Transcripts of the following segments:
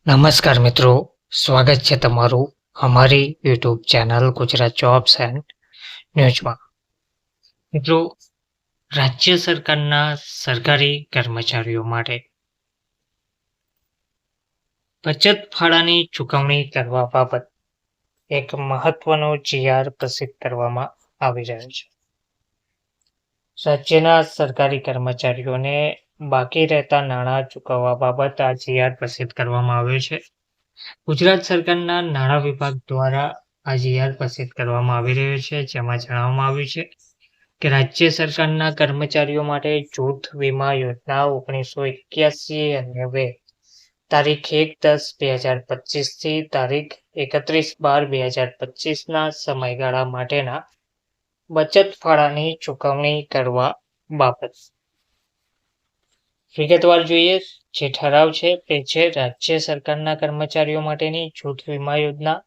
નમસ્કાર મિત્રો, સ્વાગત છે તમારું અમારી YouTube channel Gujarat jobs and ન્યૂઝમાં. મિત્રો, રાજ્ય સરકારના સરકારી કર્મચારીઓ માટે બચત ફાળાની ચૂકવણી કરવા બાબત એક મહત્વનો જીઆર પ્રસિદ્ધ કરવામાં આવી રહ્યો છે. રાજ્યના સરકારી કર્મચારીઓને બાકી રહેતા નાણાં ચૂકવવા બાબત આ જીઆર પ્રસિદ્ધ કરવામાં આવ્યો છે. ગુજરાત સરકારના નાણાં વિભાગ દ્વારા આ જીઆર પ્રસિદ્ધ કરવામાં આવી રહ્યો છે, જેમાં જણાવવામાં આવ્યું છે કે રાજ્ય સરકારના કર્મચારીઓ માટે જૂથ વીમા યોજના 1981 અન્વયે તારીખ 1/10/2025 થી તારીખ 31/12/2025ના સમયગાળા માટેના બચત ફાળાની ચૂકવણી કરવા બાબત વિગતવાર જોઈએ. જે ઠરાવ છે તે છે રાજ્ય સરકારના કર્મચારીઓ માટેની જૂથ વીમા યોજના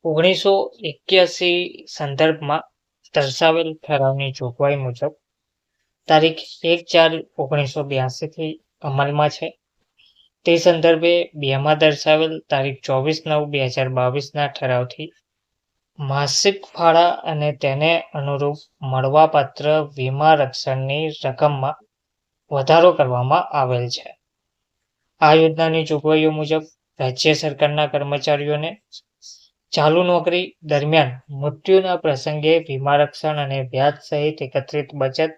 1981 સંદર્ભમાં દર્શાવેલ ઠરાવની જોગવાઈ મુજબ તારીખ 1/4/1982 થી અમલમાં છે. તે સંદર્ભે 2માં દર્શાવેલ તારીખ 24/9/2022ના ઠરાવથી માસિક ફાળા અને તેને અનુરૂપ મળવાપાત્ર વીમા રક્ષણની રકમમાં વધારો કરવામાં આવેલ છે. આ યોજનાની જોગવાઈઓ મુજબ રાજ્ય સરકારના કર્મચારીઓને ચાલુ નોકરી દરમિયાન મૃત્યુના પ્રસંગે વીમા રક્ષણ અને વ્યાજ સહિત એકત્રિત બચત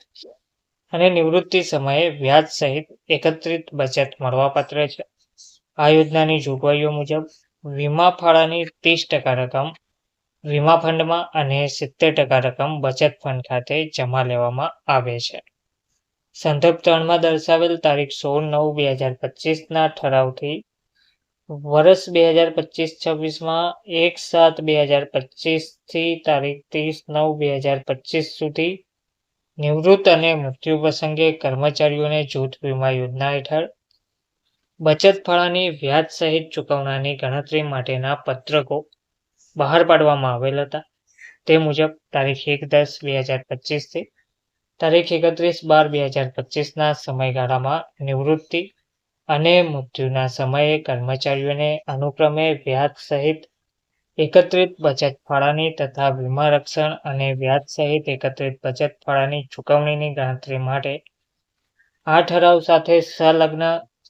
અને નિવૃત્તિ સમયે વ્યાજ સહિત એકત્રિત બચત મળવાપાત્ર છે. આ યોજનાની જોગવાઈઓ મુજબ વીમા ફાળાની 30% રકમ વીમા ફંડમાં અને 70% રકમ બચત ફંડ ખાતે જમા લેવામાં આવે છે. સંદર્ભ 3માં દર્શાવેલ તારીખ 16/9/2025ના ઠરાવથી વર્ષ 2025-26માં 1/7/2025 થી તારીખ 30/9/2025 સુધી નિવૃત્ત અને મૃત્યુ પ્રસંગે કર્મચારીઓને જૂથ વીમા યોજના હેઠળ બચત ફાળાની વ્યાજ સહિત ચૂકવણાની ગણતરી માટેના પત્રકો બહાર પાડવામાં આવેલ હતા. તે મુજબ તારીખ 1/10/2025 થી તારીખ 31/12/2025ના સમયગાળામાં નિવૃત્તિ અને મૃત્યુના સમયે કર્મચારીઓને અનુક્રમે વ્યાજ સહિત એકત્રિત બચત ફાળાની તથા વીમા રક્ષણ અને વ્યાજ સહિત એકત્રિત બચત ફાળાની ચૂકવણીની ગણતરી માટે આ ઠરાવ સાથે સંલગ્ન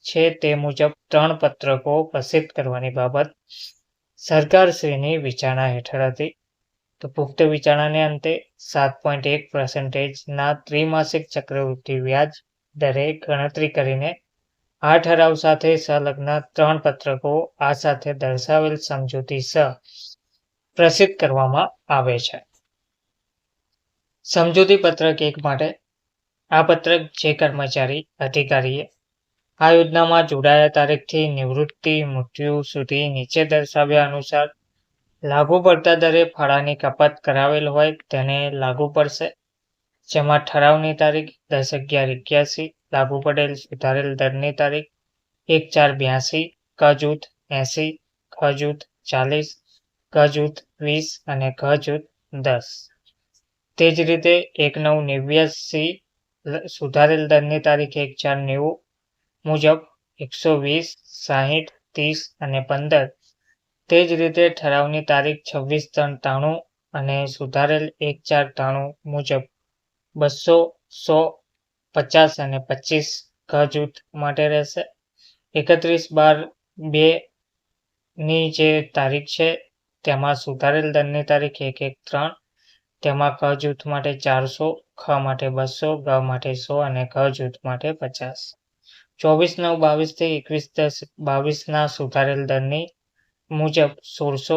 છે. તે મુજબ 3 પત્રકો પ્રસિદ્ધ કરવાની બાબત સરકારશ્રીની વિચારણા હેઠળ હતી. તો પુખ્ત વિચારણાને અંતે 7.1% ત્રિમાસિક ચક્રવૃદ્ધિ વ્યાજ દરે ગણતરી કરીને આ ઠરાવ સાથે સંલગ્ન 3 પત્રકો આ સાથે દર્શાવેલ સમજૂતી પ્રસિદ્ધ કરવામાં આવે છે. સમજૂતી પત્રક 1 માટે આ પત્રક જે કર્મચારી અધિકારીએ આ યોજનામાં જોડાયા તારીખથી નિવૃત્તિ મૃત્યુ સુધી નીચે દર્શાવ્યા અનુસાર લાગુ પડતા દરે ફાળાની કપાત કરાવેલ હોય તેને લાગુ પડશે. જેમાં ઠરાવની તારીખ 10/11/81, લાગુ પડેલ સુધારેલ દરની તારીખ 1/4/82, ક જૂથ 80, ખ જૂથ 40, ગ જૂથ 20 અને ઘ જૂથ 10. તે જ રીતે 1/9/89 સુધારેલ દરની તારીખ 1/4/90 મુજબ 120, 60, 30 અને 15. તે જ રીતે ઠરાવની તારીખ 26/3/93 અને સુધારેલ 1/4/93 મુજબ 200, 100, 50 અને 25 ઘ જૂથ માટે રહેશે. 31/12/ની જે તારીખ છે તેમાં સુધારેલ દરની તારીખ 1/1/3, તેમાં ક જૂથ માટે 400, ખ માટે 200, ગ માટે 100 અને ઘ જૂથ માટે 50. 24/9/22 થી 21/10/22ના સુધારેલ દરની મુજબ 1600,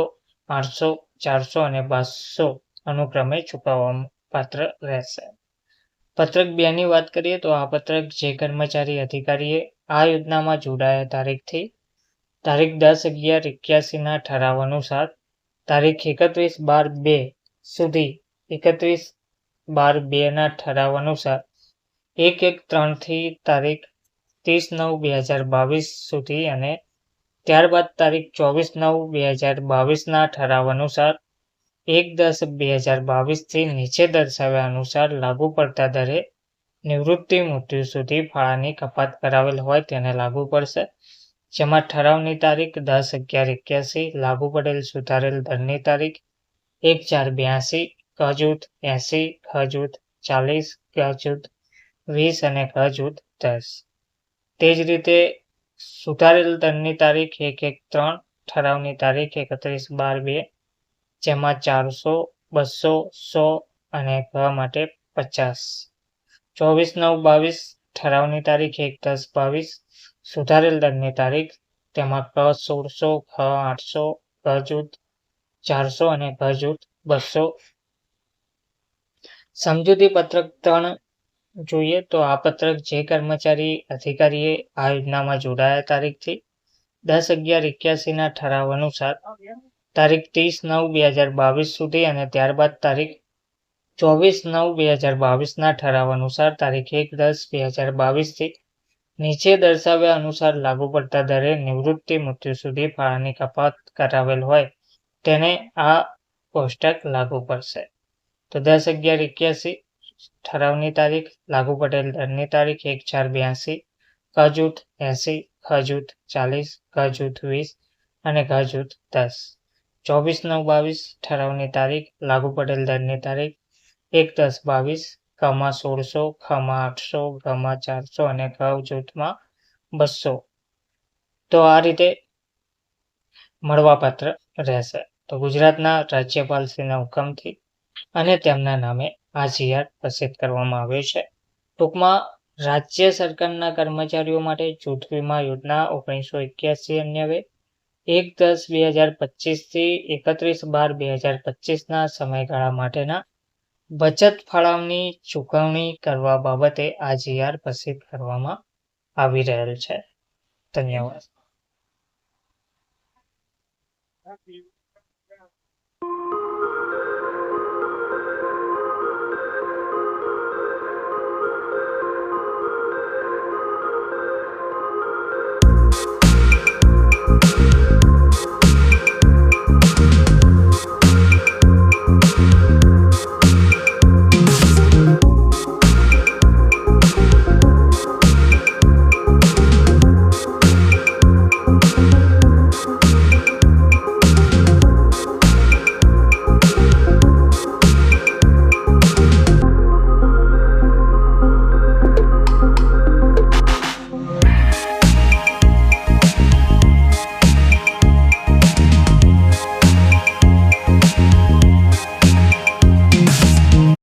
800, 400 અને 200 અનુક્રમે ચૂકવવા પાત્ર રહેશે. પત્રક 2ની વાત કરીએ તો આ પત્રક જે કર્મચારી અધિકારીએ આ યોજનામાં જોડાયા તારીખથી તારીખ 10/11/81ના ઠરાવ અનુસાર તારીખ 31/12/2 સુધી 31/12/2ના ઠરાવ અનુસાર 1/1/3 થી તારીખ 30/9/2022 સુધી અને ત્યારબાદ તારીખ 24/9/2022ના ઠરાવ અનુસાર 1/10/2022 થી નીચે દર્શાવ્યા અનુસાર લાગુ પડતા દરે નિવૃત્તિ મૃત્યુ સુધી ફાળાની કપાત કરાવેલ હોય તેને લાગુ પડશે. જેમાં ઠરાવની તારીખ 10/11/81, લાગુ પડેલ સુધારેલ દરની તારીખ 1/4/82, ક જૂથ 80, ખ જૂથ 40, ગ જૂથ 20 અને ઘ જૂથ 10. તે જ રીતે સુધારેલ દરની તારીખ 1/1/3, ઠરાવની તારીખ 31/12/2, જેમાં 400, 200, 100 અને ઘ માટે 50. 24/9/22, ઠરાવની તારીખ 1/10/22, સુધારેલ દરની તારીખ, તેમાં ક 1600, ખ 800, ગ જૂથ 400 અને ઘ જૂથ 200. સમજૂતી પત્રક 3 જોઈએ તો આ પત્રક જે કર્મચારી અધિકારીએ આ યોજનામાં જોડાયા તારીખથી 10/11/81ના ઠરાવ અનુસાર તારીખ 30/9/2022 સુધી અને ત્યારબાદ તારીખ 24/9/2022ના ઠરાવ અનુસાર તારીખ 1/10/2022 થી નીચે દર્શાવ્યા અનુસાર લાગુ પડતા દરે નિવૃત્તિ મૃત્યુ સુધી ફાળાની કપાત કરાવેલ હોય તેને આ કોષ્ટક લાગુ પડશે. તો 10/11/81 ઠરાવની તારીખ, લાગુ પડેલ દરની તારીખ 1/4/82, ક જૂથ 80, ખ જૂથ 40, ઘ જૂથ 20 અને ઘ જૂથ 10. 24/9/22 ઠરાવની તારીખ, લાગુ પડેલ દરની તારીખ 1/10/22, કમાં 1600, ખમાં 800, ઘમાં 400 અને ઘ જૂથમાં 200. તો આ રીતે મળવાપાત્ર રહેશે. તો ગુજરાતના રાજ્યપાલશ્રીના હુકમથી અને તેમના નામે આ જીઆર પ્રસિદ્ધ કરવામાં આવ્યો છે. ટૂંકમાં રાજ્ય સરકારના કર્મચારીઓ માટે જૂથ વીમા યોજના 1981 અન્વયે 1/10/2025 થી 31/12/2025ના સમયગાળા માટેના બચત ફાળવણી ચૂકવણી કરવા બાબતે આ જીઆર પ્રસિદ્ધ કરવામાં આવી રહેલ છે. ધન્યવાદ.